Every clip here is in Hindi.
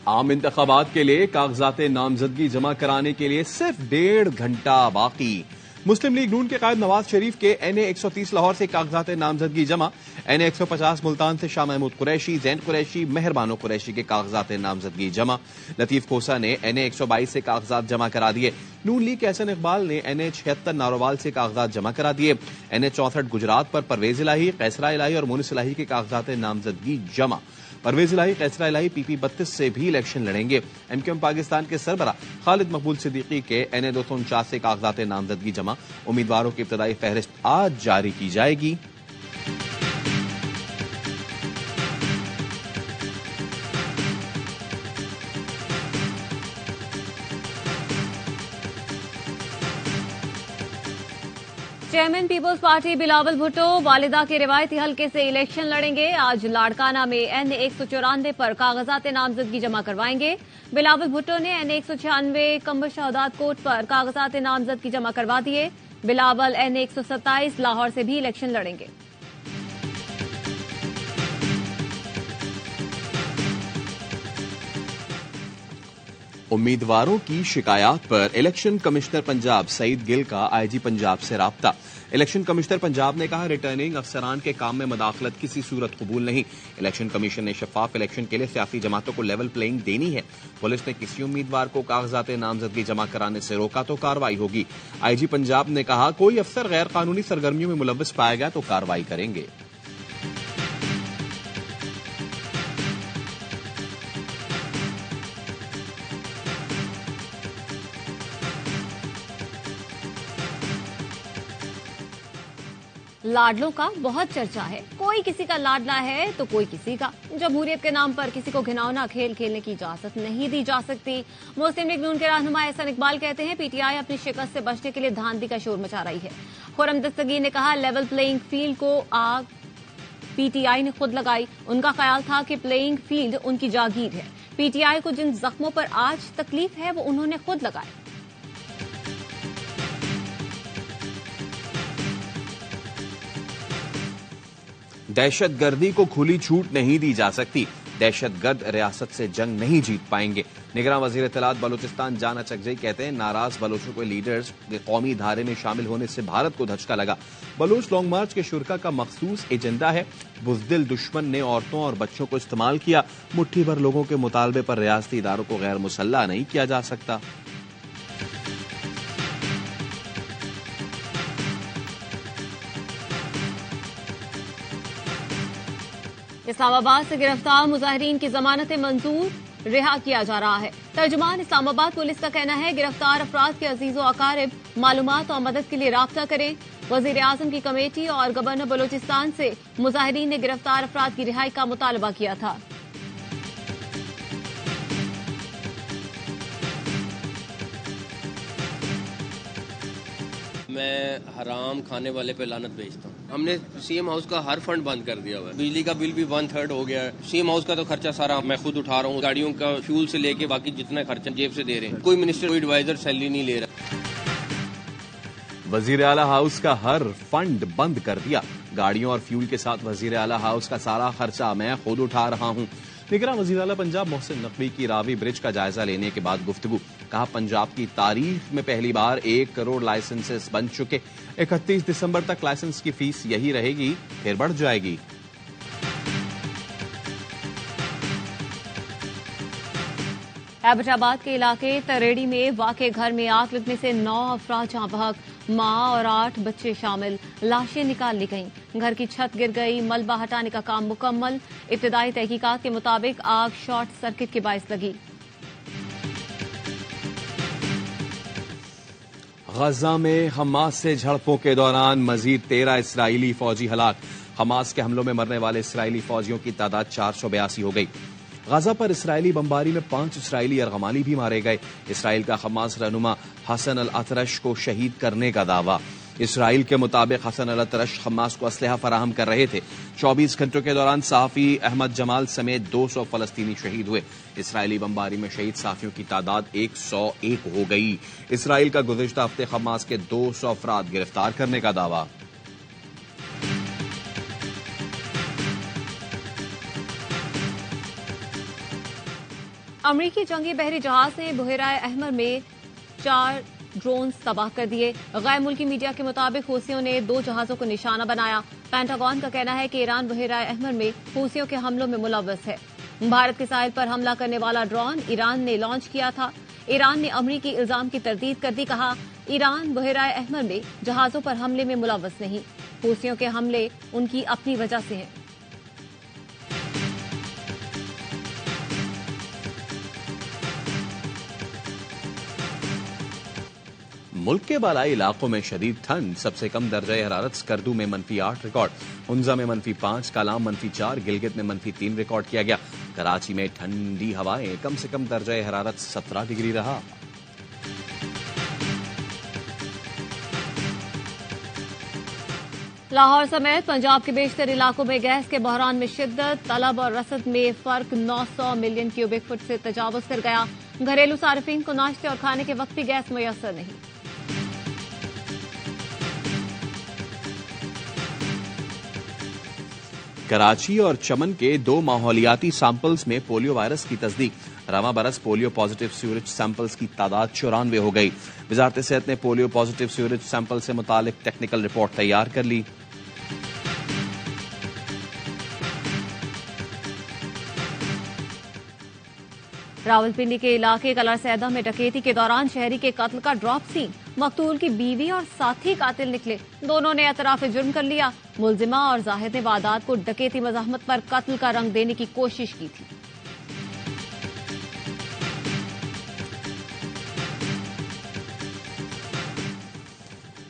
आम इंतखाबात के लिए कागजाते नामजदगी जमा कराने के लिए सिर्फ 1.5 घंटा बाकी। मुस्लिम लीग नून के कायद नवाज शरीफ के NA 130 लाहौर से कागजाते नामजदगी जमा। NA 150 मुल्तान से शाह महमूद कुरैशी, जैन कुरैशी, मेहरबानो कुरैशी के कागजाते नामजदगी जमा। लतीफ खोसा ने NA 122 से कागजात जमा करा दिए। नून लीग के हसन इकबाल ने NA 76 नारोवाल से कागजात जमा करा दिए। NA 64 गुजरात पर परवेज इलाही, कैसरा इलाही और मुनिस इलाही के कागजाते नामजदगी जमा। परवेज इलाही, कैसरा इलाही PP 32 से भी इलेक्शन लड़ेंगे। MQM पाकिस्तान के सरबरा खालिद मकबूल सिद्दीकी के NA 249 से कागजाते नामजदगी जमा। उम्मीदवारों की इब्तदाई फहरिस्त आज जारी की जाएगी। Chairman Peoples Party Bilawal Bhutto वालिदा के रिवायती हलके से इलेक्शन लड़ेंगे। आज लाड़काना में NA 194 पर कागजात नामजदगी जमा करवाएंगे। बिलावल भुट्टो ने NA 196 कंबर शहादात कोट पर कागजात नामजदगी जमा करवा दिए। बिलावल NA 127 लाहौर से भी इलेक्शन लड़ेंगे। उम्मीदवारों की शिकायत पर इलेक्शन कमिश्नर पंजाब सईद गिल का IG पंजाब से राब्ता। इलेक्शन कमिश्नर पंजाब ने कहा, रिटर्निंग अफसरान के काम में मदाखलत किसी सूरत कबूल नहीं। इलेक्शन कमीशन ने शफाफ इलेक्शन के लिए सियासी जमातों को लेवल प्लेइंग देनी है। पुलिस ने किसी उम्मीदवार को कागजाते नामजदगी जमा कराने से रोका तो कार्रवाई होगी। IG पंजाब ने कहा, कोई अफसर गैर कानूनी सरगर्मियों में मुलव्वस पाया गया तो कार्रवाई करेंगे। लाडलों का बहुत चर्चा है। कोई किसी का लाडला है तो कोई किसी का। जमहूरियत के नाम पर किसी को घिनौना खेल खेलने की इजाजत नहीं दी जा सकती। मुस्लिम लीग नून के रहनुमा हसन इकबाल कहते हैं, PTI अपनी शिकस्त से बचने के लिए धांधली का शोर मचा रही है। खुर्रम दस्तगीर ने कहा, लेवल प्लेइंग फील्ड को आग PTI ने खुद लगाई। उनका ख्याल था कि प्लेइंग फील्ड उनकी जागीर है। PTI को जिन जख्मों पर आज तकलीफ है वो उन्होंने खुद लगाए। दहशतगर्दी को खुली छूट नहीं दी जा सकती। दहशतगर्द रियासत से जंग नहीं जीत पाएंगे। निगरान वजीर इत्तलात बलूचिस्तान जान अचकजई कहते हैं, नाराज बलोचों के लीडर्स के कौमी धारे में शामिल होने से भारत को धचका लगा। बलूच लॉन्ग मार्च के शुरका का मखसूस एजेंडा है। बुज़दिल दुश्मन ने औरतों और बच्चों को इस्तेमाल किया। मुट्ठी भर लोगों के मुतालबे पर रियासती इदारों को गैर मुसल्लह नहीं किया जा सकता। इस्लामाबाद से गिरफ्तार मुजाहिरीन की जमानतें मंजूर, रिहा किया जा रहा है। तर्जुमान इस्लामाबाद पुलिस का कहना है, गिरफ्तार अफराद के अजीजो अकारिब मालूमात और मदद के लिए राब्ता करें। वजीर आजम की कमेटी और गवर्नर बलूचिस्तान से मुजाहिरीन ने गिरफ्तार अफराद की रिहाई का मुतालबा किया था। मैं हराम खाने वाले पे लानत भेजता हूँ। हमने CM हाउस का हर फंड बंद कर दिया हुआ है। बिजली का बिल भी 1/3 हो गया है। CM हाउस का तो खर्चा सारा मैं खुद उठा रहा हूँ। गाड़ियों का फ्यूल से लेके बाकी जितना खर्चा जेब से दे रहे हैं। कोई मिनिस्टर, कोई एडवाइजर सैलरी नहीं ले रहा। वजीर आला हाउस का हर फंड बंद कर दिया। गाड़ियों और फ्यूल के साथ वजीर आला हाउस का सारा खर्चा मैं खुद उठा रहा हूँ। निगरान वजीर आला पंजाब मोहसिन नकवी की रावी ब्रिज का जायजा लेने के बाद गुफ्तगू। कहा, पंजाब की तारीख में पहली बार 1 करोड़ लाइसेंसेस बन चुके। 31 दिसंबर तक लाइसेंस की फीस यही रहेगी, फिर बढ़ जाएगी। एबटाबाद के इलाके तरेड़ी में वाक़े घर में आग लगने से 9 अफराद जहां बहक, मां और 8 बच्चे शामिल। लाशें निकाल ली गईं। घर की छत गिर गई। मलबा हटाने का काम मुकम्मल। इब्तिदाई तहकीकात के मुताबिक आग शॉर्ट सर्किट के बायस लगी। गजा में हमास से झड़पों के दौरान मजीद 13 इसराइली फौजी हलाक। हमास के हमलों में मरने वाले इसराइली फौजियों की तादाद 482 हो गई। गजा पर इसराइली बमबारी में 5 इसराइली अरगमाली भी मारे गए। इसराइल का हमास रहनुमा हसन अल अतरश को शहीद करने का दावा। इसराइल के मुताबिक हसन अल अतरश हमास को असलहा फराहम कर रहे थे। 24 घंटों के दौरान सहाफी अहमद जमाल समेत 200 फलस्तीनी शहीद हुए। इसराइली बमबारी में शहीद सहाफियों की तादाद 101 हो गई। इसराइल का गुज़िश्ता हफ्ते हमास के 200 अफराद गिरफ्तार करने का दावा। अमरीकी जंगी बहरी जहाज ने बुहेराए अहमर में 4 ड्रोन्स तबाह कर दिए। गैर मुल्की मीडिया के मुताबिक हूसियों ने 2 जहाजों को निशाना बनाया। पेंटागन का कहना है कि ईरान बुहेराए अहमर में हूसियों के हमलों में मुलव्वस है। भारत के साहिल पर हमला करने वाला ड्रोन ईरान ने लॉन्च किया था। ईरान ने अमरीकी इल्जाम की तरदीद कर दी। कहा, ईरान बुहेराए अहमर में जहाजों पर हमले में मुलव्वस नहीं, हूसियों के हमले उनकी अपनी वजह से हैं। मुल्क के बालाई इलाकों में शदीद ठंड। सबसे कम दर्जा हरारत स्कर्दू में -8 रिकॉर्ड, हुंजा में -5, कालाम -4, गिलगित में -3 रिकॉर्ड किया गया। कराची में ठंडी हवाएं, कम से कम दर्जा हरारत 17 डिग्री रहा। लाहौर समेत पंजाब के बेशतर इलाकों में गैस के बहरान में शिद्दत। तलब और रसद में फर्क 900 मिलियन क्यूबिक फुट से तजावुज कर गया। घरेलू सार्फिन को नाश्ते और खाने के वक्त भी गैस मुयस्सर नहीं। कराची और चमन के 2 माहौलियाती सैंपल्स में पोलियो वायरस की तस्दीक। रवा बरस पोलियो पॉजिटिव सीवरेज सैंपल्स की तादाद 94 हो गई। वजारत सेहत ने पोलियो पॉजिटिव सीवरेज सैंपल से मुतालिक टेक्निकल रिपोर्ट तैयार कर ली। रावलपिंडी के इलाके कलरसैदा में डकैती के दौरान शहरी के कत्ल का ड्रॉप सीन। मकतूल की बीवी और साथी कातिल निकले। दोनों ने एतराफ जुर्म कर लिया। मुलजिमा और जाहिद ने वारदात को डकैती मज़ाहमत पर कत्ल का रंग देने की कोशिश की थी।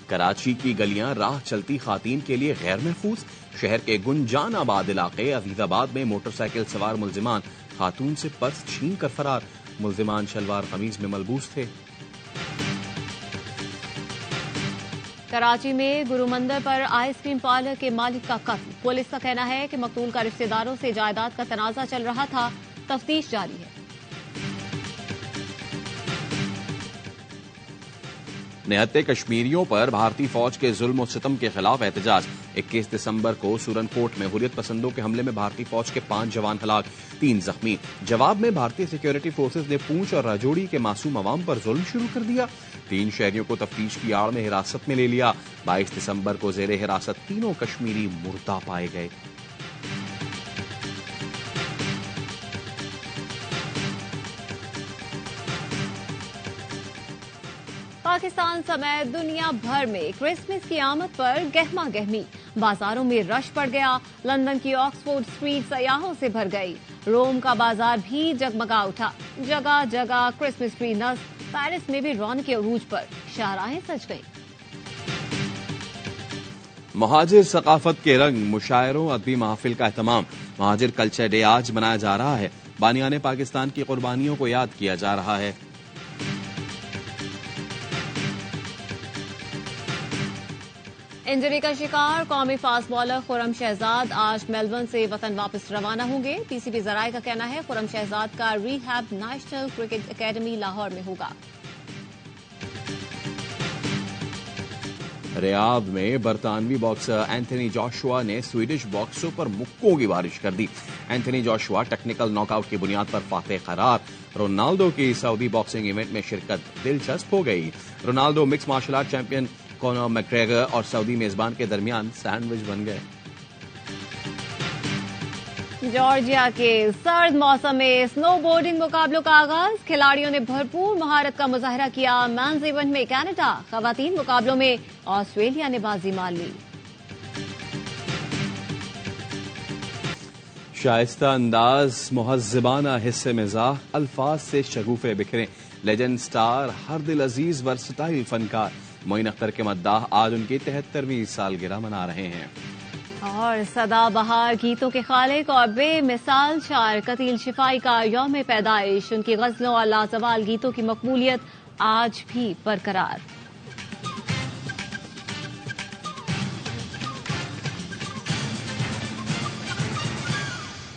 कराची की गलियां राह चलती खातीन के लिए गैर महफूज। शहर के गुंजान आबाद इलाके अजीजाबाद में मोटरसाइकिल सवार मुलजिमान खातून से पर्स छीन कर फरार। मुलजिमान शलवार कमीज में मलबूस थे। कराची में गुरु मंदिर पर आइसक्रीम पार्लर के मालिक का कत्ल। पुलिस का कहना है कि मकतूल का रिश्तेदारों से जायदाद का तनाजा चल रहा था। तफ्तीश जारी है। निहत्ते कश्मीरियों पर भारतीय फौज के जुल्म और सितम के खिलाफ एहतजाज। 21 दिसंबर को सूरनकोट में हुर्रियत पसंदों के हमले में भारतीय फौज के 5 जवान हलाक, 3 जख्मी। जवाब में भारतीय सिक्योरिटी फोर्सेज ने पूंछ और राजौरी के मासूम अवाम पर जुल्म शुरू कर दिया। 3 शहरियों को तफ्तीश की आड़ में हिरासत में ले लिया। 22 दिसंबर को जेरे हिरासत तीनों कश्मीरी मुर्दा पाए गए। पाकिस्तान समेत दुनिया भर में क्रिसमस की आमद पर गहमा गहमी। बाजारों में रश पड़ गया। लंदन की ऑक्सफोर्ड स्ट्रीट सयाहों से भर गई। रोम का बाजार भी जगमगा उठा। जगह जगह क्रिसमस ट्री नस्ब। पेरिस में भी रौनक के अरूज पर शाहराहें सज गईं। महाजिर सकाफत के रंग, मुशायरों अदबी महफिल का एहतमाम। महाजिर कल्चर डे आज मनाया जा रहा है। बानियाने पाकिस्तान की कुर्बानियों को याद किया जा रहा है। इंजरी का शिकार कौमी फास्ट बॉलर खुरम शहजाद आज मेलबर्न से वतन वापस रवाना होंगे। पीसीबी जराये का कहना है खुरम शहजाद का rehab national cricket academy Lahore में होगा। रियाद में बरतानवी बॉक्सर एंथनी जोशुआ ने स्वीडिश बॉक्सरों पर मुक्कों की बारिश कर दी। एंथनी जोशुआ टेक्निकल नॉकआउट की बुनियाद पर फातेह करार। रोनाल्डो की सऊदी बॉक्सिंग इवेंट में शिरकत दिलचस्प हो गई। Ronaldo mix martial art champion Conor McGregor और सऊदी मेजबान के दरमियान सैंडविच बन गए। जॉर्जिया के सर्द मौसम में स्नोबोर्डिंग मुकाबलों का आगाज। खिलाड़ियों ने भरपूर महारत का मुजाहरा किया। मेंस इवेंट में कनाडा, खवातीन मुकाबलों में ऑस्ट्रेलिया ने बाजी मार ली। शाइस्ता अंदाज, मुहज्जबाना हिस्से मिजाह, अल्फाज से शगुफे बिखरे। लेजेंड स्टार, हर दिल अजीज वर्सटाइल फनकार मोइन अख्तर के मद्दाह आज उनकी 73वीं सालगिरह मना रहे हैं। और सदाबहार गीतों के खालिक और बेमिसाल शायर कतील शिफाई का यौम पैदाइश। उनकी गजलों और लाजवाल गीतों की मकबूलियत आज भी बरकरार।